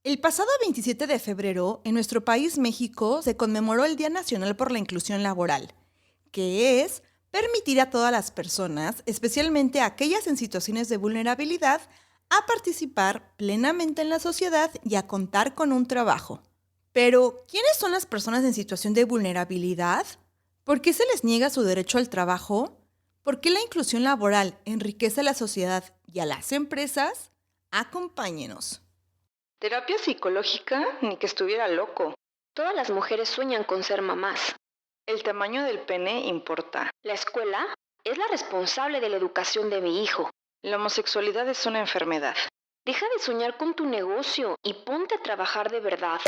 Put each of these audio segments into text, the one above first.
El pasado 27 de febrero, en nuestro país, México, se conmemoró el Día Nacional por la Inclusión Laboral, que es permitir a todas las personas, especialmente a aquellas en situaciones de vulnerabilidad, a participar plenamente en la sociedad y a contar con un trabajo. Pero, ¿quiénes son las personas en situación de vulnerabilidad? ¿Por qué se les niega su derecho al trabajo? ¿Por qué la inclusión laboral enriquece a la sociedad y a las empresas? Acompáñenos. Terapia psicológica, ni que estuviera loco. Todas las mujeres sueñan con ser mamás. El tamaño del pene importa. La escuela es la responsable de la educación de mi hijo. La homosexualidad es una enfermedad. Deja de soñar con tu negocio y ponte a trabajar de verdad.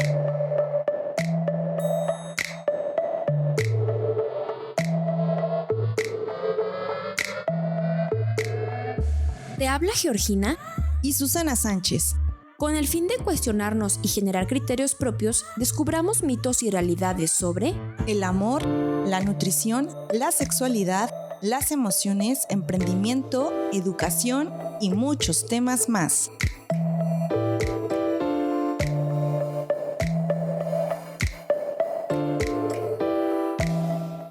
Te habla Georgina y Susana Sánchez. Con el fin de cuestionarnos y generar criterios propios, descubramos mitos y realidades sobre el amor, la nutrición, la sexualidad, las emociones, emprendimiento, educación y muchos temas más.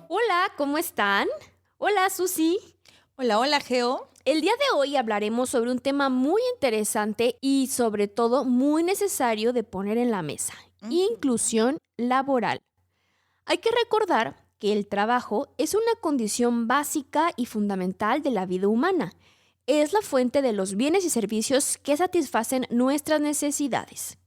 Hola, ¿cómo están? Hola, Susi. Hola, Geo. El día de hoy hablaremos sobre un tema muy interesante y sobre todo muy necesario de poner en la mesa, inclusión laboral. Hay que recordar que el trabajo es una condición básica y fundamental de la vida humana. Es la fuente de los bienes y servicios que satisfacen nuestras necesidades.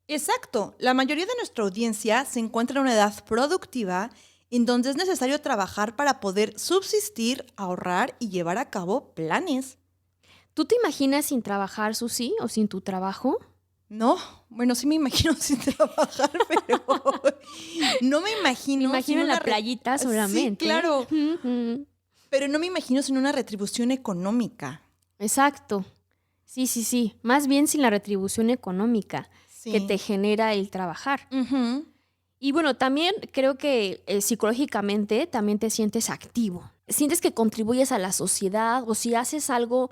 Exacto. La mayoría de nuestra audiencia se encuentra en una edad productiva en donde es necesario trabajar para poder subsistir, ahorrar y llevar a cabo planes. ¿Tú te imaginas sin trabajar, Susi, o sin tu trabajo? No, bueno, sí me imagino sin trabajar, pero no me imagino. Me imagino en la playita solamente. Sí, claro. Pero no me imagino sin una retribución económica. Exacto. Sí. Más bien sin la retribución económica que te genera el trabajar. Y bueno, también creo que psicológicamente también te sientes activo. Sientes que contribuyes a la sociedad o si haces algo,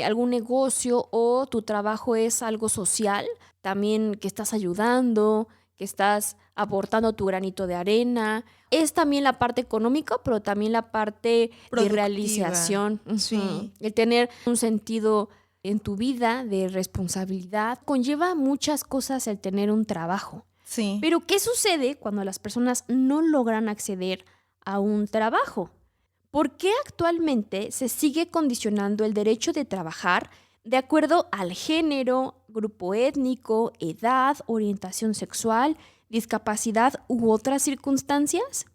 algún negocio o tu trabajo es algo social, también que estás ayudando, que estás aportando tu granito de arena. Es también la parte económica, pero también la parte productiva, de realización. Sí. El tener un sentido en tu vida de responsabilidad conlleva muchas cosas el tener un trabajo. Sí. Pero, ¿qué sucede cuando las personas no logran acceder a un trabajo? ¿Por qué actualmente se sigue condicionando el derecho de trabajar de acuerdo al género, grupo étnico, edad, orientación sexual, discapacidad u otras circunstancias?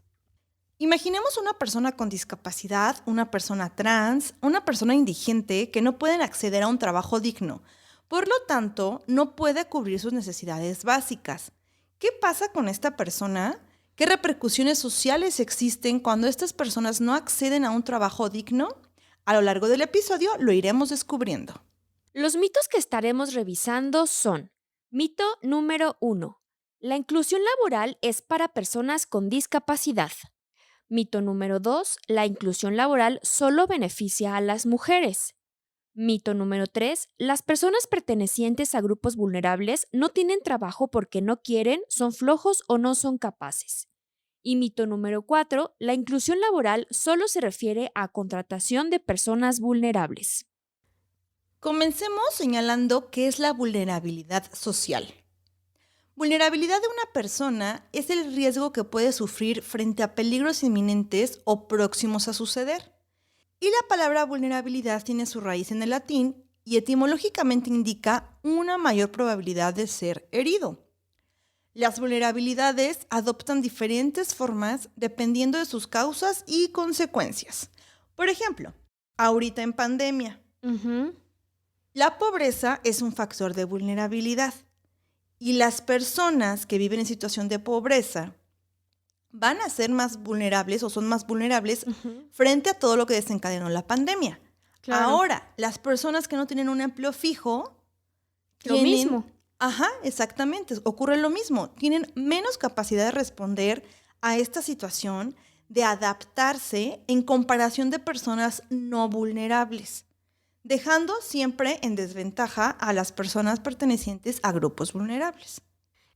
Imaginemos una persona con discapacidad, una persona trans, una persona indigente que no pueden acceder a un trabajo digno. Por lo tanto, no puede cubrir sus necesidades básicas. ¿Qué pasa con esta persona? ¿Qué repercusiones sociales existen cuando estas personas no acceden a un trabajo digno? A lo largo del episodio lo iremos descubriendo. Los mitos que estaremos revisando son: mito número 1. La inclusión laboral es para personas con discapacidad. Mito número 2. La inclusión laboral solo beneficia a las mujeres. Mito número 3. Las personas pertenecientes a grupos vulnerables no tienen trabajo porque no quieren, son flojos o no son capaces. Y mito número 4. La inclusión laboral solo se refiere a contratación de personas vulnerables. Comencemos señalando qué es la vulnerabilidad social. Vulnerabilidad de una persona es el riesgo que puede sufrir frente a peligros inminentes o próximos a suceder. Y la palabra vulnerabilidad tiene su raíz en el latín y etimológicamente indica una mayor probabilidad de ser herido. Las vulnerabilidades adoptan diferentes formas dependiendo de sus causas y consecuencias. Por ejemplo, ahorita en pandemia, la pobreza es un factor de vulnerabilidad y las personas que viven en situación de pobreza van a ser más vulnerables o son más vulnerables frente a todo lo que desencadenó la pandemia. Claro. Ahora, las personas que no tienen un empleo fijo Lo mismo. Ajá, exactamente. Ocurre lo mismo. Tienen menos capacidad de responder a esta situación, de adaptarse en comparación de personas no vulnerables. dejando siempre en desventaja a las personas pertenecientes a grupos vulnerables.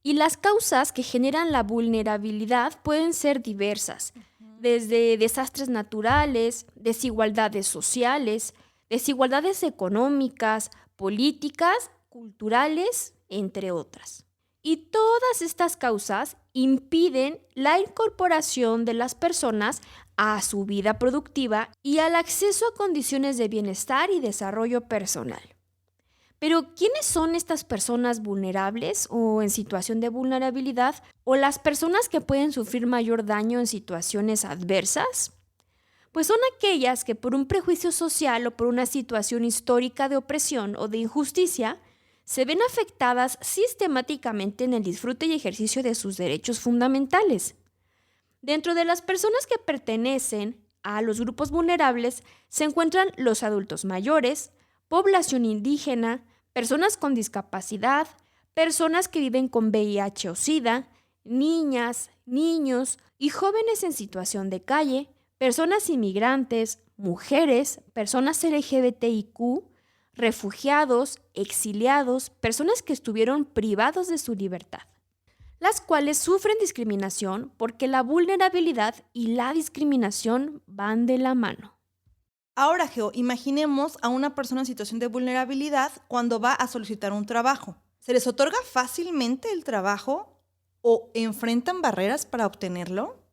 Y las causas que generan la vulnerabilidad pueden ser diversas, desde desastres naturales, desigualdades sociales, desigualdades económicas, políticas, culturales, entre otras. Y todas estas causas impiden la incorporación de las personas a su vida productiva y al acceso a condiciones de bienestar y desarrollo personal. Pero, ¿quiénes son estas personas vulnerables o en situación de vulnerabilidad o las personas que pueden sufrir mayor daño en situaciones adversas? Pues son aquellas que por un prejuicio social o por una situación histórica de opresión o de injusticia se ven afectadas sistemáticamente en el disfrute y ejercicio de sus derechos fundamentales. Dentro de las personas que pertenecen a los grupos vulnerables se encuentran los adultos mayores, población indígena, personas con discapacidad, personas que viven con VIH o SIDA, niñas, niños y jóvenes en situación de calle, personas inmigrantes, mujeres, personas LGBTIQ, refugiados, exiliados, personas que estuvieron privados de su libertad, las cuales sufren discriminación porque la vulnerabilidad y la discriminación van de la mano. Ahora, Geo, imaginemos a una persona en situación de vulnerabilidad cuando va a solicitar un trabajo. ¿Se les otorga fácilmente el trabajo o enfrentan barreras para obtenerlo?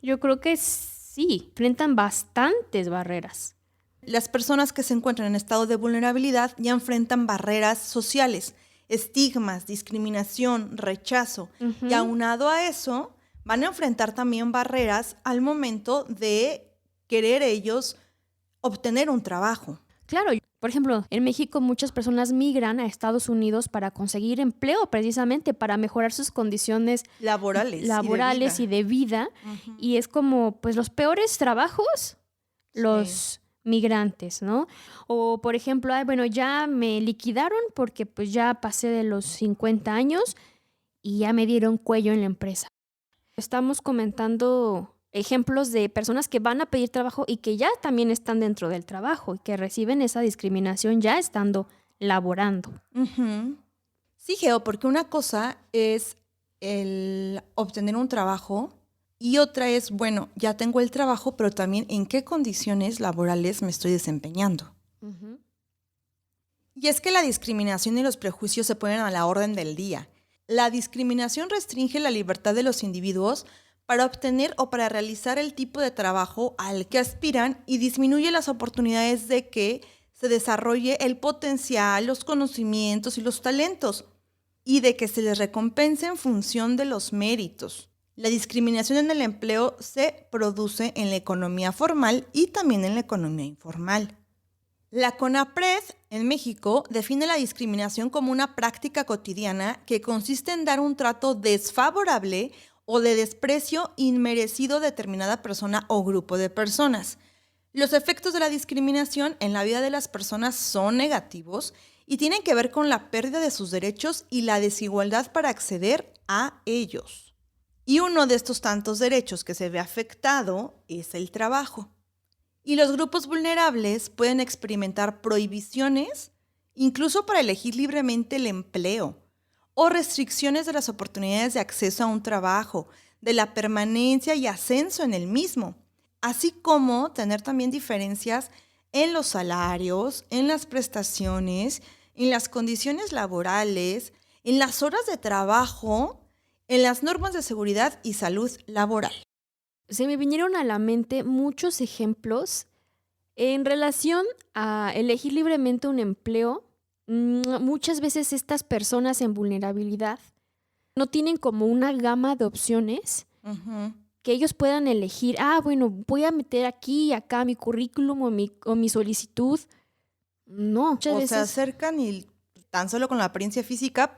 Yo creo que sí, enfrentan bastantes barreras. Las personas que se encuentran en estado de vulnerabilidad ya enfrentan barreras sociales, estigmas, discriminación, rechazo. Y aunado a eso, van a enfrentar también barreras al momento de querer ellos obtener un trabajo. Claro, por ejemplo, en México muchas personas migran a Estados Unidos para conseguir empleo, precisamente para mejorar sus condiciones laborales y de vida. Y es como, pues, los peores trabajos, los migrantes, ¿no? O, por ejemplo, ya me liquidaron porque pues ya pasé de los 50 años y ya me dieron cuello en la empresa. Estamos comentando ejemplos de personas que van a pedir trabajo y que ya también están dentro del trabajo y que reciben esa discriminación ya estando laborando. Sí, Geo, porque una cosa es el obtener un trabajo y otra es, bueno, ya tengo el trabajo, pero también en qué condiciones laborales me estoy desempeñando. Y es que la discriminación y los prejuicios se ponen a la orden del día. La discriminación restringe la libertad de los individuos para obtener o para realizar el tipo de trabajo al que aspiran y disminuye las oportunidades de que se desarrolle el potencial, los conocimientos y los talentos y de que se les recompense en función de los méritos. La discriminación en el empleo se produce en la economía formal y también en la economía informal. La CONAPRED en México define la discriminación como una práctica cotidiana que consiste en dar un trato desfavorable o de desprecio inmerecido a determinada persona o grupo de personas. Los efectos de la discriminación en la vida de las personas son negativos y tienen que ver con la pérdida de sus derechos y la desigualdad para acceder a ellos. Y uno de estos tantos derechos que se ve afectado es el trabajo. Y los grupos vulnerables pueden experimentar prohibiciones, incluso para elegir libremente el empleo, o restricciones de las oportunidades de acceso a un trabajo, de la permanencia y ascenso en el mismo, así como tener también diferencias en los salarios, en las prestaciones, en las condiciones laborales, en las horas de trabajo, en las normas de seguridad y salud laboral. Se me vinieron a la mente muchos ejemplos en relación a elegir libremente un empleo. Muchas veces estas personas en vulnerabilidad no tienen como una gama de opciones que ellos puedan elegir. Voy a meter aquí y acá mi currículum o mi solicitud. No, muchas veces se acercan y tan solo con la apariencia física,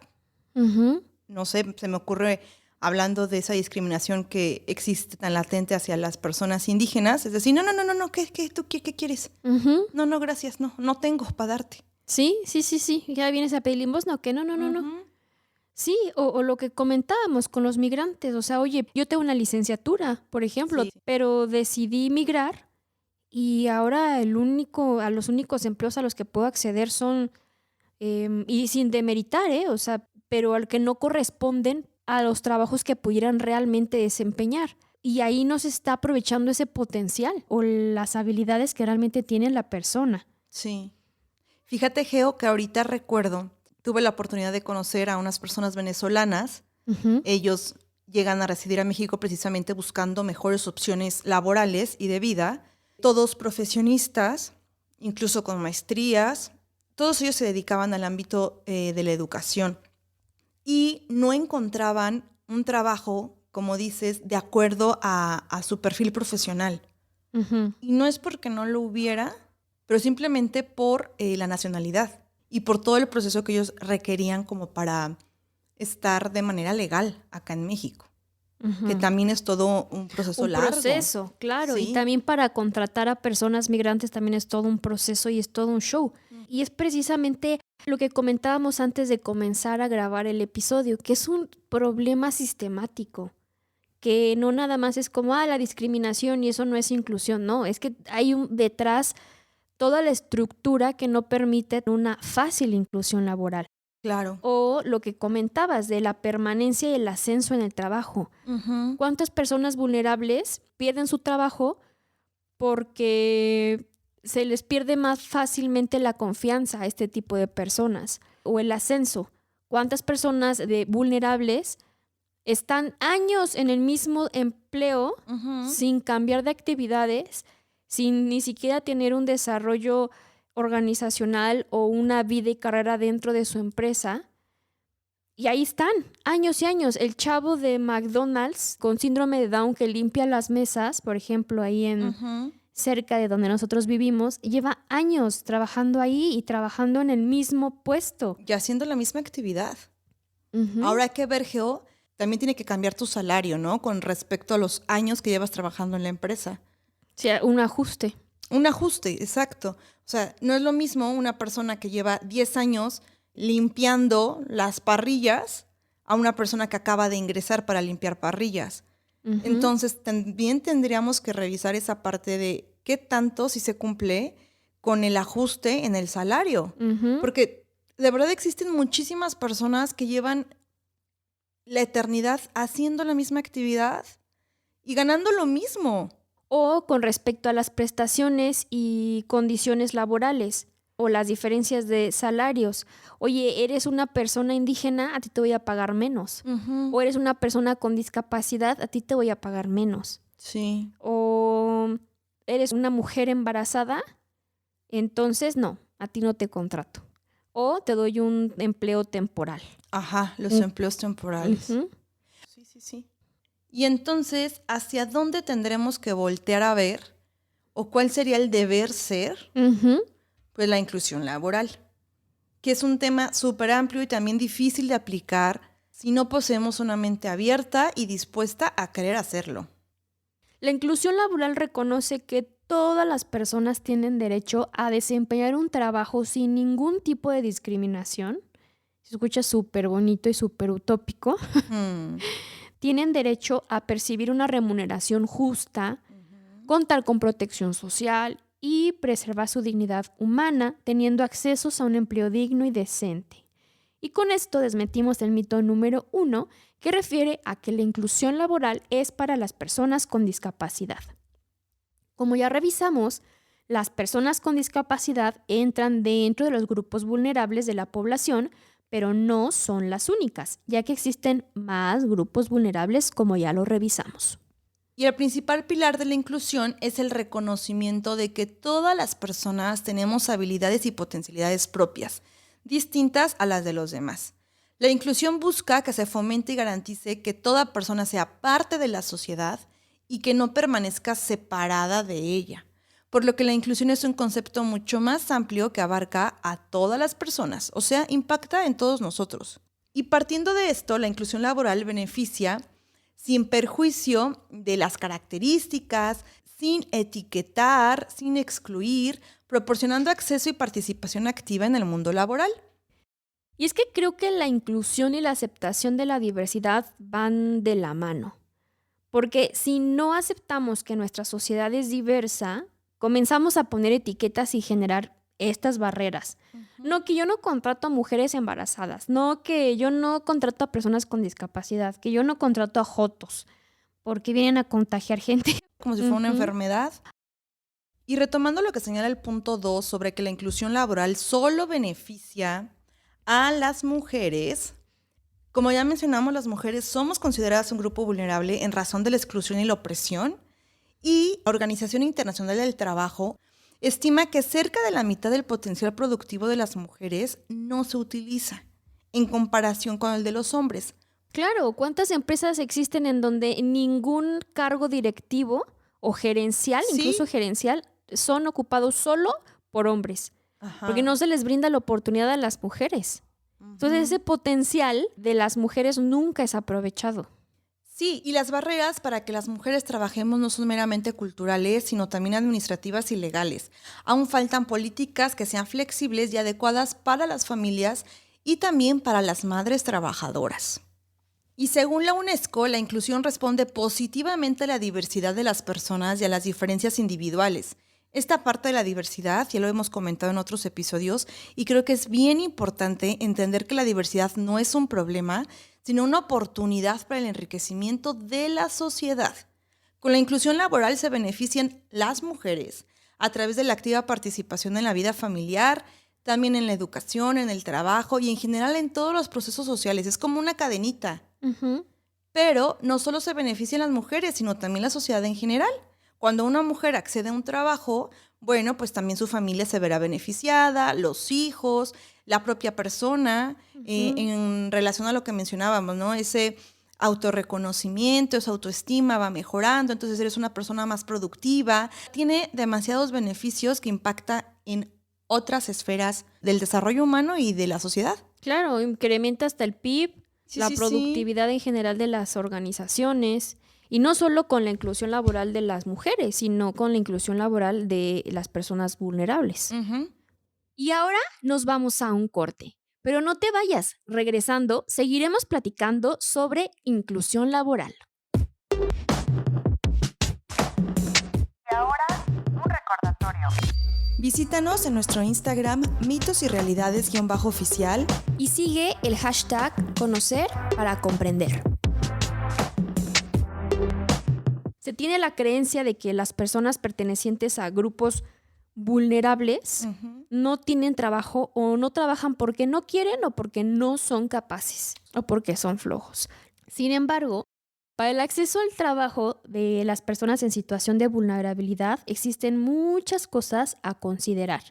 no sé, se me ocurre hablando de esa discriminación que existe tan latente hacia las personas indígenas, es decir, no, ¿qué quieres? No, gracias, no tengo para darte. Sí, ya vienes a pedir limosna, ¿o qué? No. Sí, o lo que comentábamos con los migrantes, o sea, oye, yo tengo una licenciatura, por ejemplo, pero decidí migrar y ahora a los únicos empleos a los que puedo acceder son, y sin demeritar, o sea, pero al que no corresponden a los trabajos que pudieran realmente desempeñar. Y ahí no se está aprovechando ese potencial o las habilidades que realmente tiene la persona. Sí. Fíjate, Geo, que ahorita recuerdo, tuve la oportunidad de conocer a unas personas venezolanas. Ujú. Ellos llegan a residir a México precisamente buscando mejores opciones laborales y de vida. Todos profesionistas, incluso con maestrías. Todos ellos se dedicaban al ámbito de la educación y no encontraban un trabajo, como dices, de acuerdo a su perfil profesional. Ujú. Y no es porque no lo hubiera, pero simplemente por la nacionalidad y por todo el proceso que ellos requerían como para estar de manera legal acá en México, Ujú. que también es todo un proceso Un largo. proceso, claro. Y Sí. también para contratar a personas migrantes también es todo un proceso y es todo un show. Y es precisamente lo que comentábamos antes de comenzar a grabar el episodio, que es un problema sistemático, que no nada más es como, la discriminación y eso no es inclusión, no, es que hay detrás toda la estructura que no permite una fácil inclusión laboral. Claro. O lo que comentabas de la permanencia y el ascenso en el trabajo. Ujú. ¿Cuántas personas vulnerables pierden su trabajo porque se les pierde más fácilmente la confianza a este tipo de personas? O el ascenso. ¿Cuántas personas vulnerables están años en el mismo empleo Ujú. sin cambiar de actividades, sin ni siquiera tener un desarrollo organizacional o una vida y carrera dentro de su empresa? Y ahí están, años y años. El chavo de McDonald's con síndrome de Down que limpia las mesas, por ejemplo, ahí Ujú. cerca de donde nosotros vivimos, lleva años trabajando ahí y trabajando en el mismo puesto. Y haciendo la misma actividad. Ujú. Ahora hay que ver, Geo, también tiene que cambiar tu salario, ¿no? Con respecto a los años que llevas trabajando en la empresa. Sí, un ajuste. Un ajuste, exacto. O sea, no es lo mismo una persona que lleva 10 años limpiando las parrillas a una persona que acaba de ingresar para limpiar parrillas. Ujú. Entonces, también tendríamos que revisar esa parte de qué tanto si se cumple con el ajuste en el salario. Ujú. Porque de verdad existen muchísimas personas que llevan la eternidad haciendo la misma actividad y ganando lo mismo. O con respecto a las prestaciones y condiciones laborales o las diferencias de salarios. Oye, eres una persona indígena, a ti te voy a pagar menos. O eres una persona con discapacidad, a ti te voy a pagar menos. Sí. O eres una mujer embarazada, entonces no, a ti no te contrato. O te doy un empleo temporal. Ajá, los Mm. empleos temporales. Ujú. Sí, sí, sí. Y entonces, ¿hacia dónde tendremos que voltear a ver? ¿O cuál sería el deber ser? Ujú. Pues la inclusión laboral, que es un tema súper amplio y también difícil de aplicar si no poseemos una mente abierta y dispuesta a querer hacerlo. La inclusión laboral reconoce que todas las personas tienen derecho a desempeñar un trabajo sin ningún tipo de discriminación. Se escucha súper bonito y súper utópico. Hmm. Tienen derecho a percibir una remuneración justa, contar con protección social y preservar su dignidad humana, teniendo accesos a un empleo digno y decente. Y con esto desmentimos el mito número 1, que refiere a que la inclusión laboral es para las personas con discapacidad. Como ya revisamos, las personas con discapacidad entran dentro de los grupos vulnerables de la población, pero no son las únicas, ya que existen más grupos vulnerables como ya lo revisamos. Y el principal pilar de la inclusión es el reconocimiento de que todas las personas tenemos habilidades y potencialidades propias, distintas a las de los demás. La inclusión busca que se fomente y garantice que toda persona sea parte de la sociedad y que no permanezca separada de ella, por lo que la inclusión es un concepto mucho más amplio que abarca a todas las personas, o sea, impacta en todos nosotros. Y partiendo de esto, la inclusión laboral beneficia sin perjuicio de las características, sin etiquetar, sin excluir, proporcionando acceso y participación activa en el mundo laboral. Y es que creo que la inclusión y la aceptación de la diversidad van de la mano. Porque si no aceptamos que nuestra sociedad es diversa, comenzamos a poner etiquetas y generar estas barreras. No, que yo no contrato a mujeres embarazadas, no, que yo no contrato a personas con discapacidad, que yo no contrato a jotos, porque vienen a contagiar gente. Como si fuera una Ujú. enfermedad. Y retomando lo que señala el punto 2 sobre que la inclusión laboral solo beneficia a las mujeres, como ya mencionamos, las mujeres somos consideradas un grupo vulnerable en razón de la exclusión y la opresión, y la Organización Internacional del Trabajo estima que cerca de la mitad del potencial productivo de las mujeres no se utiliza en comparación con el de los hombres. Claro, ¿cuántas empresas existen en donde ningún cargo directivo o gerencial, Sí. incluso gerencial, son ocupados solo por hombres? Ajá. Porque no se les brinda la oportunidad a las mujeres. Entonces, ese potencial de las mujeres nunca es aprovechado. Sí, y las barreras para que las mujeres trabajemos no son meramente culturales, sino también administrativas y legales. Aún faltan políticas que sean flexibles y adecuadas para las familias y también para las madres trabajadoras. Y según la UNESCO, la inclusión responde positivamente a la diversidad de las personas y a las diferencias individuales. Esta parte de la diversidad ya lo hemos comentado en otros episodios y creo que es bien importante entender que la diversidad no es un problema, sino una oportunidad para el enriquecimiento de la sociedad. Con la inclusión laboral se benefician las mujeres a través de la activa participación en la vida familiar, también en la educación, en el trabajo y en general en todos los procesos sociales. Es como una cadenita. Ujú. Pero no solo se benefician las mujeres, sino también la sociedad en general. Cuando una mujer accede a un trabajo, bueno, pues también su familia se verá beneficiada, los hijos, la propia persona, en relación a lo que mencionábamos, ¿no? Ese autorreconocimiento, esa autoestima va mejorando, entonces eres una persona más productiva. Tiene demasiados beneficios que impacta en otras esferas del desarrollo humano y de la sociedad. Claro, incrementa hasta el PIB, Sí, la sí, sí. productividad en general de las organizaciones, y no solo con la inclusión laboral de las mujeres, sino con la inclusión laboral de las personas vulnerables. Ujú. Y ahora nos vamos a un corte. Pero no te vayas, regresando, seguiremos platicando sobre inclusión laboral. Y ahora, un recordatorio. Visítanos en nuestro Instagram mitos y realidades_oficial. Y sigue el hashtag conocer para comprender. Se tiene la creencia de que las personas pertenecientes a grupos vulnerables no tienen trabajo o no trabajan porque no quieren o porque no son capaces o porque son flojos. Sin embargo, para el acceso al trabajo de las personas en situación de vulnerabilidad existen muchas cosas a considerar.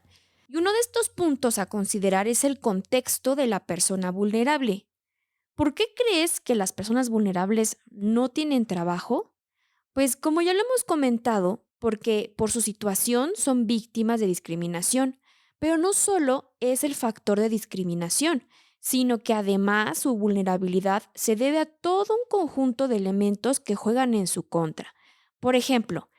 Y uno de estos puntos a considerar es el contexto de la persona vulnerable. ¿Por qué crees que las personas vulnerables no tienen trabajo? Pues como ya lo hemos comentado, porque por su situación son víctimas de discriminación, pero no solo es el factor de discriminación, sino que además su vulnerabilidad se debe a todo un conjunto de elementos que juegan en su contra. Por ejemplo,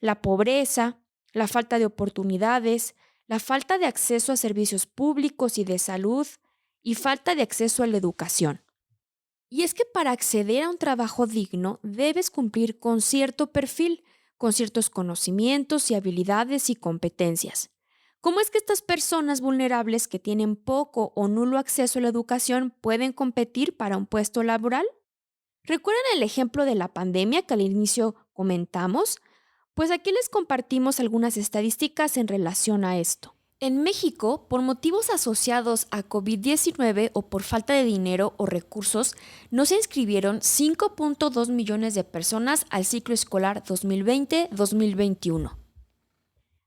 la pobreza, la falta de oportunidades, la falta de acceso a servicios públicos y de salud y falta de acceso a la educación. Y es que para acceder a un trabajo digno debes cumplir con cierto perfil, con ciertos conocimientos y habilidades y competencias. ¿Cómo es que estas personas vulnerables que tienen poco o nulo acceso a la educación pueden competir para un puesto laboral? ¿Recuerdan el ejemplo de la pandemia que al inicio comentamos? Pues aquí les compartimos algunas estadísticas en relación a esto. En México, por motivos asociados a COVID-19 o por falta de dinero o recursos, no se inscribieron 5.2 millones de personas al ciclo escolar 2020-2021.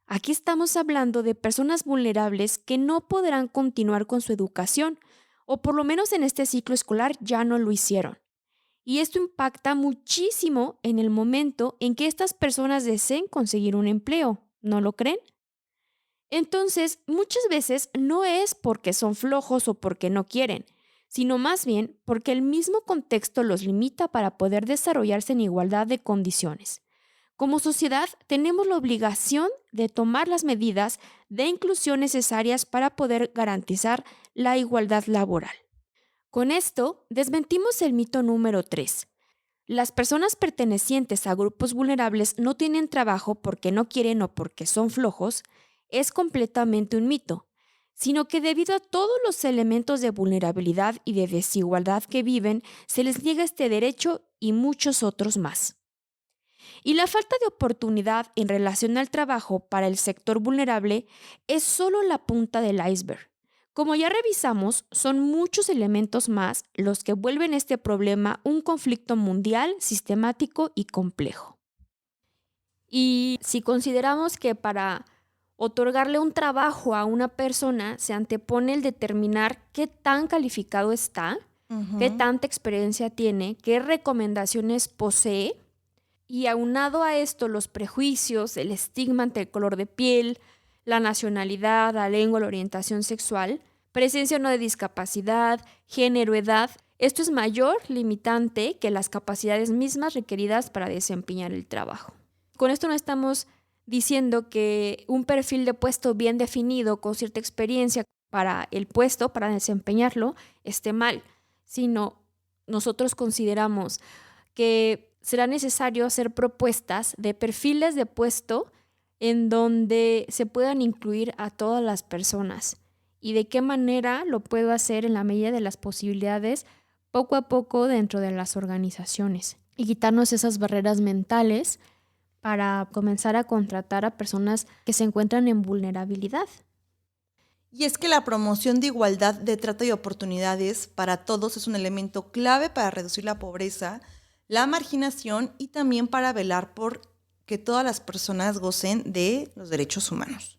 Aquí estamos hablando de personas vulnerables que no podrán continuar con su educación, o por lo menos en este ciclo escolar ya no lo hicieron. Y esto impacta muchísimo en el momento en que estas personas deseen conseguir un empleo, ¿no lo creen? Entonces, muchas veces no es porque son flojos o porque no quieren, sino más bien porque el mismo contexto los limita para poder desarrollarse en igualdad de condiciones. Como sociedad, tenemos la obligación de tomar las medidas de inclusión necesarias para poder garantizar la igualdad laboral. Con esto, desmentimos el mito número 3. Las personas pertenecientes a grupos vulnerables no tienen trabajo porque no quieren o porque son flojos es completamente un mito, sino que debido a todos los elementos de vulnerabilidad y de desigualdad que viven, se les niega este derecho y muchos otros más. Y la falta de oportunidad en relación al trabajo para el sector vulnerable es solo la punta del iceberg. Como ya revisamos, son muchos elementos más los que vuelven este problema un conflicto mundial, sistemático y complejo. Y si consideramos que para otorgarle un trabajo a una persona se antepone el determinar qué tan calificado está, qué tanta experiencia tiene, qué recomendaciones posee, y aunado a esto los prejuicios, el estigma ante el color de piel, la nacionalidad, la lengua, la orientación sexual, presencia o no de discapacidad, género, edad, esto es mayor limitante que las capacidades mismas requeridas para desempeñar el trabajo. Con esto no estamos diciendo que un perfil de puesto bien definido con cierta experiencia para el puesto, para desempeñarlo, esté mal, sino nosotros consideramos que será necesario hacer propuestas de perfiles de puesto en donde se puedan incluir a todas las personas. ¿Y de qué manera lo puedo hacer en la medida de las posibilidades poco a poco dentro de las organizaciones? Y quitarnos esas barreras mentales para comenzar a contratar a personas que se encuentran en vulnerabilidad. Y es que la promoción de igualdad de trato y oportunidades para todos es un elemento clave para reducir la pobreza, la marginación y también para velar por que todas las personas gocen de los derechos humanos.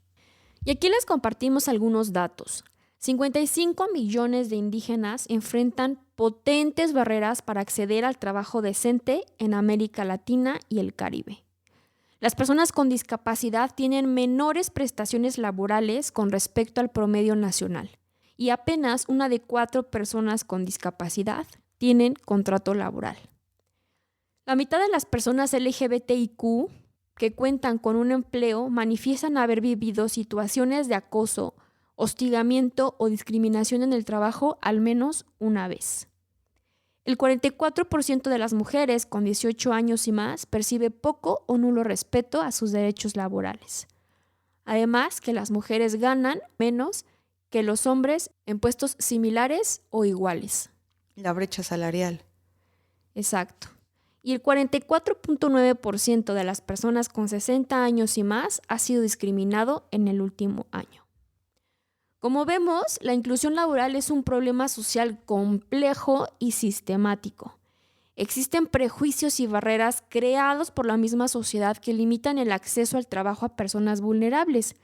Y aquí les compartimos algunos datos. 55 millones de indígenas enfrentan potentes barreras para acceder al trabajo decente en América Latina y el Caribe. Las personas con discapacidad tienen menores prestaciones laborales con respecto al promedio nacional y apenas 1 de 4 personas con discapacidad tienen contrato laboral. La mitad de las personas LGBTIQ que cuentan con un empleo manifiestan haber vivido situaciones de acoso, hostigamiento o discriminación en el trabajo al menos una vez. El 44% de las mujeres con 18 años y más percibe poco o nulo respeto a sus derechos laborales. Además, que las mujeres ganan menos que los hombres en puestos similares o iguales. La brecha salarial. Exacto. Y el 44.9% de las personas con 60 años y más ha sido discriminado en el último año. Como vemos, la inclusión laboral es un problema social complejo y sistemático. Existen prejuicios y barreras creados por la misma sociedad que limitan el acceso al trabajo a personas vulnerables.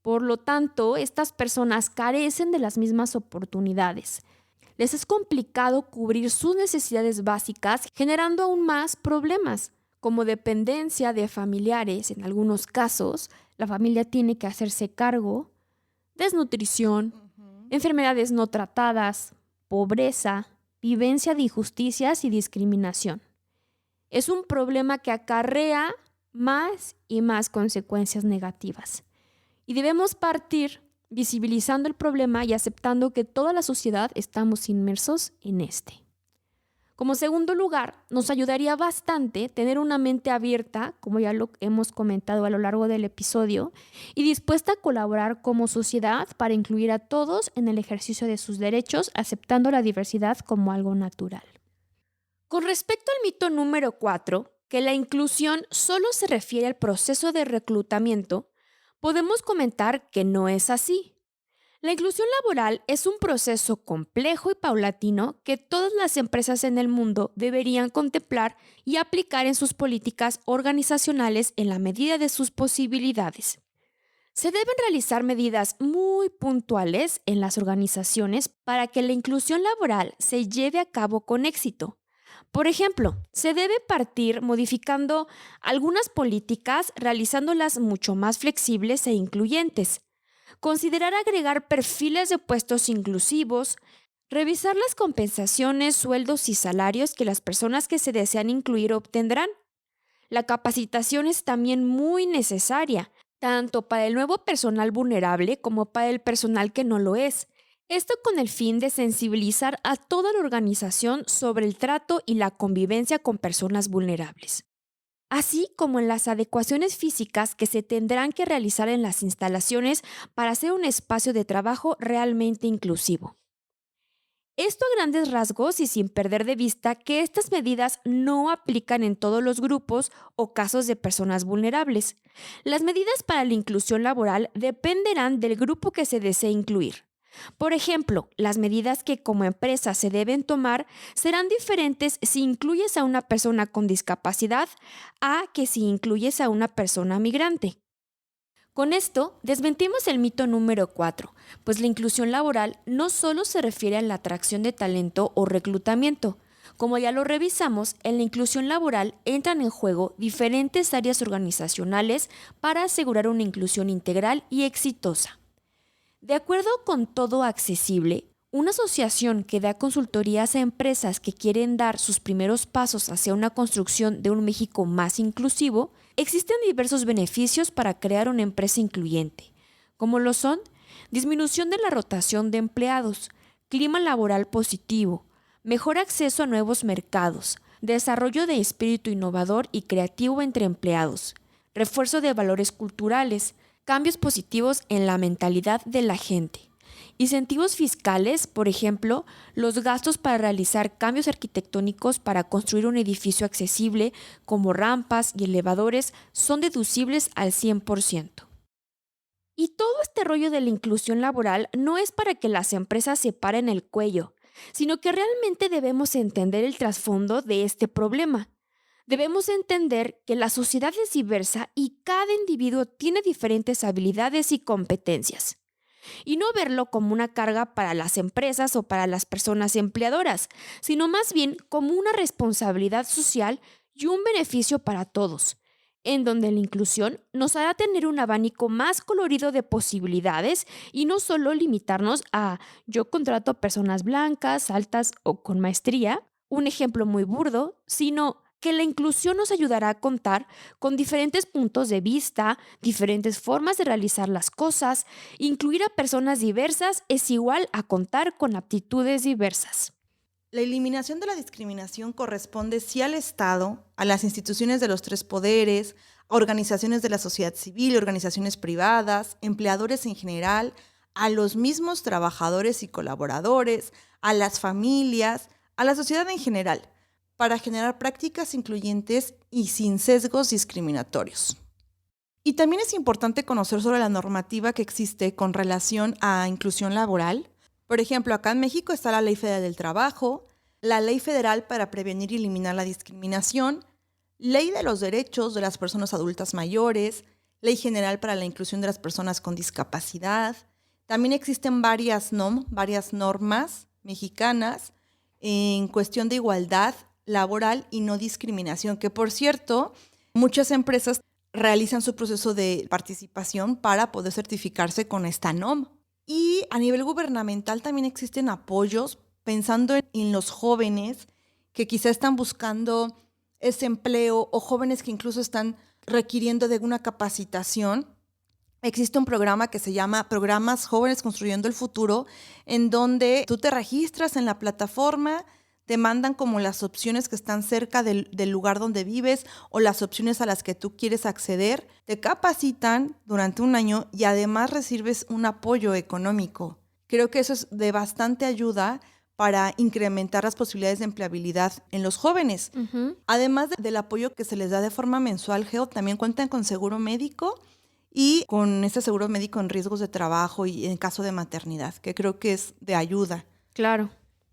Por lo tanto, estas personas carecen de las mismas oportunidades. Les es complicado cubrir sus necesidades básicas, generando aún más problemas, como dependencia de familiares. En algunos casos, la familia tiene que hacerse cargo, desnutrición, enfermedades no tratadas, pobreza, vivencia de injusticias y discriminación. Es un problema que acarrea más y más consecuencias negativas. Y debemos partir visibilizando el problema y aceptando que toda la sociedad estamos inmersos en este. Como segundo lugar, nos ayudaría bastante tener una mente abierta, como ya lo hemos comentado a lo largo del episodio, y dispuesta a colaborar como sociedad para incluir a todos en el ejercicio de sus derechos, aceptando la diversidad como algo natural. Con respecto al mito número 4, que la inclusión solo se refiere al proceso de reclutamiento, podemos comentar que no es así. La inclusión laboral es un proceso complejo y paulatino que todas las empresas en el mundo deberían contemplar y aplicar en sus políticas organizacionales en la medida de sus posibilidades. Se deben realizar medidas muy puntuales en las organizaciones para que la inclusión laboral se lleve a cabo con éxito. Por ejemplo, se debe partir modificando algunas políticas, realizándolas mucho más flexibles e incluyentes. Considerar agregar perfiles de puestos inclusivos, revisar las compensaciones, sueldos y salarios que las personas que se desean incluir obtendrán. La capacitación es también muy necesaria, tanto para el nuevo personal vulnerable como para el personal que no lo es. Esto con el fin de sensibilizar a toda la organización sobre el trato y la convivencia con personas vulnerables, así como en las adecuaciones físicas que se tendrán que realizar en las instalaciones para hacer un espacio de trabajo realmente inclusivo. Esto a grandes rasgos y sin perder de vista que estas medidas no aplican en todos los grupos o casos de personas vulnerables. Las medidas para la inclusión laboral dependerán del grupo que se desee incluir. Por ejemplo, las medidas que como empresa se deben tomar serán diferentes si incluyes a una persona con discapacidad a que si incluyes a una persona migrante. Con esto, desmentimos el mito número 4, pues la inclusión laboral no solo se refiere a la atracción de talento o reclutamiento. Como ya lo revisamos, en la inclusión laboral entran en juego diferentes áreas organizacionales para asegurar una inclusión integral y exitosa. De acuerdo con Todo Accesible, una asociación que da consultorías a empresas que quieren dar sus primeros pasos hacia una construcción de un México más inclusivo, existen diversos beneficios para crear una empresa incluyente, como lo son disminución de la rotación de empleados, clima laboral positivo, mejor acceso a nuevos mercados, desarrollo de espíritu innovador y creativo entre empleados, refuerzo de valores culturales, cambios positivos en la mentalidad de la gente. Incentivos fiscales, por ejemplo, los gastos para realizar cambios arquitectónicos para construir un edificio accesible, como rampas y elevadores, son deducibles al 100%. Y todo este rollo de la inclusión laboral no es para que las empresas se paren el cuello, sino que realmente debemos entender el trasfondo de este problema. Debemos entender que la sociedad es diversa y cada individuo tiene diferentes habilidades y competencias. Y no verlo como una carga para las empresas o para las personas empleadoras, sino más bien como una responsabilidad social y un beneficio para todos, en donde la inclusión nos hará tener un abanico más colorido de posibilidades y no solo limitarnos a yo contrato a personas blancas, altas o con maestría, un ejemplo muy burdo, sino que la inclusión nos ayudará a contar con diferentes puntos de vista, diferentes formas de realizar las cosas. Incluir a personas diversas es igual a contar con aptitudes diversas. La eliminación de la discriminación corresponde sí al Estado, a las instituciones de los tres poderes, a organizaciones de la sociedad civil, organizaciones privadas, empleadores en general, a los mismos trabajadores y colaboradores, a las familias, a la sociedad en general, para generar prácticas incluyentes y sin sesgos discriminatorios. Y también es importante conocer sobre la normativa que existe con relación a inclusión laboral. Por ejemplo, acá en México está la Ley Federal del Trabajo, la Ley Federal para prevenir y eliminar la discriminación, Ley de los Derechos de las Personas Adultas Mayores, Ley General para la Inclusión de las Personas con Discapacidad. También existen varias normas mexicanas en cuestión de igualdad laboral y no discriminación, que por cierto, muchas empresas realizan su proceso de participación para poder certificarse con esta NOM. Y a nivel gubernamental también existen apoyos pensando en los jóvenes que quizá están buscando ese empleo o jóvenes que incluso están requiriendo de una capacitación. Existe un programa que se llama Programas Jóvenes Construyendo el Futuro, en donde tú te registras en la plataforma, te mandan como las opciones que están cerca del lugar donde vives o las opciones a las que tú quieres acceder, te capacitan durante un año y además recibes un apoyo económico. Creo que eso es de bastante ayuda para incrementar las posibilidades de empleabilidad en los jóvenes. Además del apoyo que se les da de forma mensual, Geo, también cuentan con seguro médico y con ese seguro médico en riesgos de trabajo y en caso de maternidad, que creo que es de ayuda. Claro.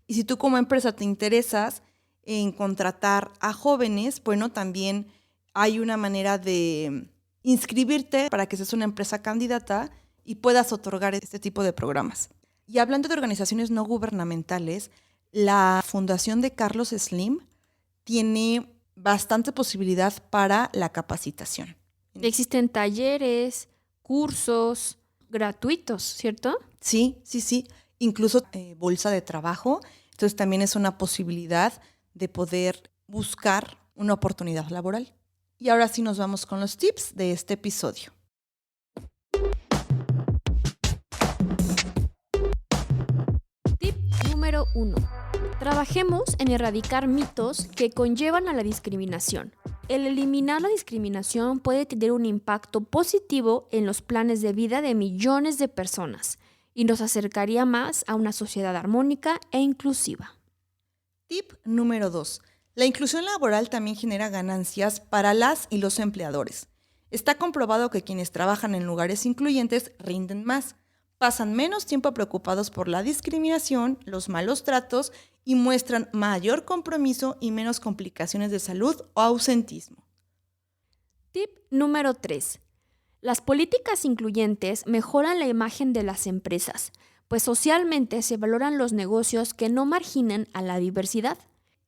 Y si tú como empresa te interesas en contratar a jóvenes, bueno, también hay una manera de inscribirte para que seas una empresa candidata y puedas otorgar este tipo de programas. Y hablando de organizaciones no gubernamentales, la Fundación de Carlos Slim tiene bastante posibilidad para la capacitación. Existen talleres, cursos gratuitos, ¿cierto? Sí. Incluso bolsa de trabajo. Entonces también es una posibilidad de poder buscar una oportunidad laboral. Y ahora sí nos vamos con los tips de este episodio. número 1. Trabajemos en erradicar mitos que conllevan a la discriminación. El eliminar la discriminación puede tener un impacto positivo en los planes de vida de millones de personas y nos acercaría más a una sociedad armónica e inclusiva. Tip número 2. La inclusión laboral también genera ganancias para las y los empleadores. Está comprobado que quienes trabajan en lugares incluyentes rinden más, pasan menos tiempo preocupados por la discriminación, los malos tratos y muestran mayor compromiso y menos complicaciones de salud o ausentismo. Tip número 3. Las políticas incluyentes mejoran la imagen de las empresas, pues socialmente se valoran los negocios que no marginen a la diversidad.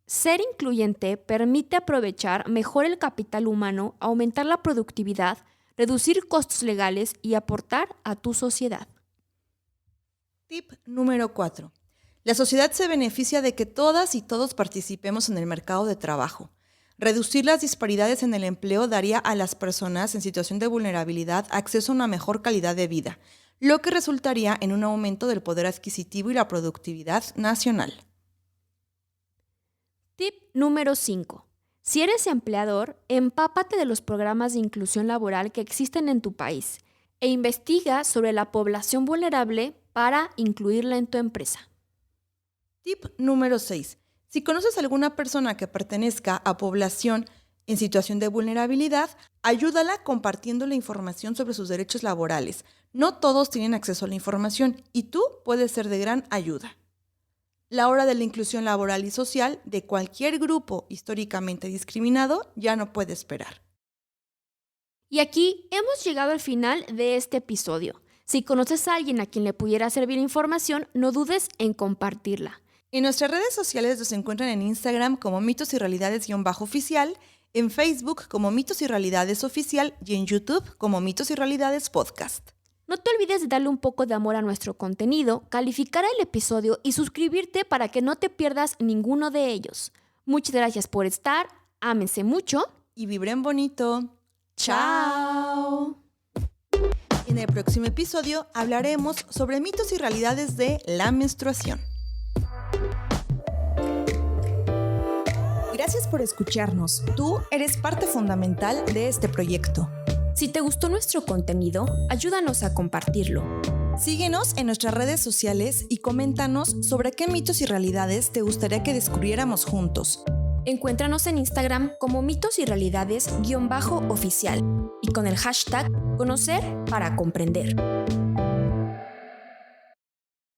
Ser incluyente permite aprovechar mejor el capital humano, aumentar la productividad, reducir costos legales y aportar a tu sociedad. Tip número 4. La sociedad se beneficia de que todas y todos participemos en el mercado de trabajo. Reducir las disparidades en el empleo daría a las personas en situación de vulnerabilidad acceso a una mejor calidad de vida, lo que resultaría en un aumento del poder adquisitivo y la productividad nacional. Tip número 5. Si eres empleador, empápate de los programas de inclusión laboral que existen en tu país e investiga sobre la población vulnerable para incluirla en tu empresa. Tip número 6. Si conoces a alguna persona que pertenezca a población en situación de vulnerabilidad, ayúdala compartiendo la información sobre sus derechos laborales. No todos tienen acceso a la información y tú puedes ser de gran ayuda. La hora de la inclusión laboral y social de cualquier grupo históricamente discriminado ya no puede esperar. Y aquí hemos llegado al final de este episodio. Si conoces a alguien a quien le pudiera servir información, no dudes en compartirla. En nuestras redes sociales nos encuentran en Instagram como Mitos y Realidades_oficial, en Facebook como Mitos y Realidades Oficial y en YouTube como Mitos y Realidades Podcast. No te olvides de darle un poco de amor a nuestro contenido, calificar el episodio y suscribirte para que no te pierdas ninguno de ellos. Muchas gracias por estar, ámense mucho y vibren bonito. ¡Chao! En el próximo episodio hablaremos sobre mitos y realidades de la menstruación. Gracias por escucharnos. Tú eres parte fundamental de este proyecto. Si te gustó nuestro contenido, ayúdanos a compartirlo. Síguenos en nuestras redes sociales y coméntanos sobre qué mitos y realidades te gustaría que descubriéramos juntos. Encuéntranos en Instagram como Mitos y Realidades_oficial y con el hashtag Conocer para Comprender.